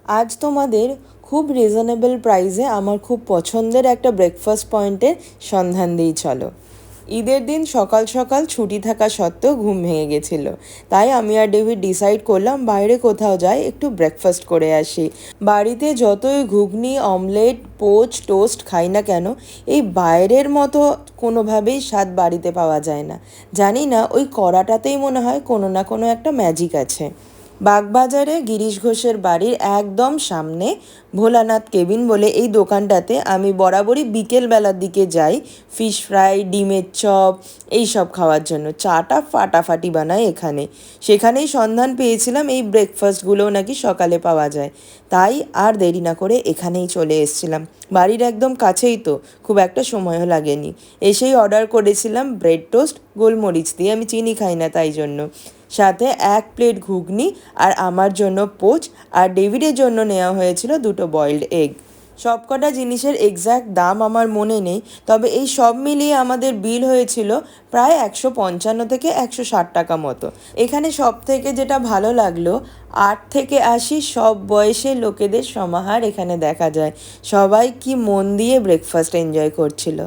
আজ তোমাদের খুব রিজনেবল প্রাইসে আমার খুব পছন্দের একটা ব্রেকফাস্ট পয়েন্টের সন্ধান দিই চলো। ঈদের দিন সকাল সকাল ছুটি থাকা সত্ত্বেও ঘুম ভেঙে গেছিল, তাই আমি আর ডেভিড ডিসাইড করলাম বাইরে কোথাও যাই, একটু ব্রেকফাস্ট করে আসি। বাড়িতে যতই ঘুগনি, অমলেট, পোচ, টোস্ট খাই না কেন, এই বাইরের মতো কোনোভাবেই স্বাদ বাড়িতে পাওয়া যায় না। জানি না, ওই কড়াটাতেই মনে হয় কোনো না কোনো একটা ম্যাজিক আছে। বাগবাজারে গিরিশ ঘোষের বাড়ির একদম সামনে ভোলানাথ কেবিন বলে এই দোকানটাতে আমি বরাবরই বিকেলবেলার দিকে যাই ফিশ ফ্রাই, ডিমের চপ এই সব খাওয়ার জন্য। চাটা ফাটাফাটি বানায় এখানে। সেখানেই সন্ধান পেয়েছিলাম এই ব্রেকফাস্টগুলোও নাকি সকালে পাওয়া যায়, তাই আর দেরি না করে এখানেই চলে এসেছিলাম। বাড়ির একদম কাছেই তো, খুব একটা সময়ও লাগেনি। এসেই অর্ডার করেছিলাম ব্রেড টোস্ট গোলমরিচ দিয়ে, আমি চিনি খাই না তাই জন্য। সাথে 1 প্লেট ঘুগনি আর আমার জন্য পোচ, আর ডেভিডের জন্য নেওয়া হয়েছিল 2টো বয়েলড এগ। সবকটা জিনিসের এক্স্যাক্ট দাম আমার মনে নেই, তবে এই সব মিলিয়ে আমাদের বিল হয়েছিল প্রায় 155 থেকে 160 টাকা মতো। এখানে সব থেকে যেটা ভালো লাগলো, 8 থেকে 80 সব বয়সের লোকেদের সমাহার এখানে দেখা যায়। সবাই কি মন দিয়ে ব্রেকফাস্ট এনজয় করছিল।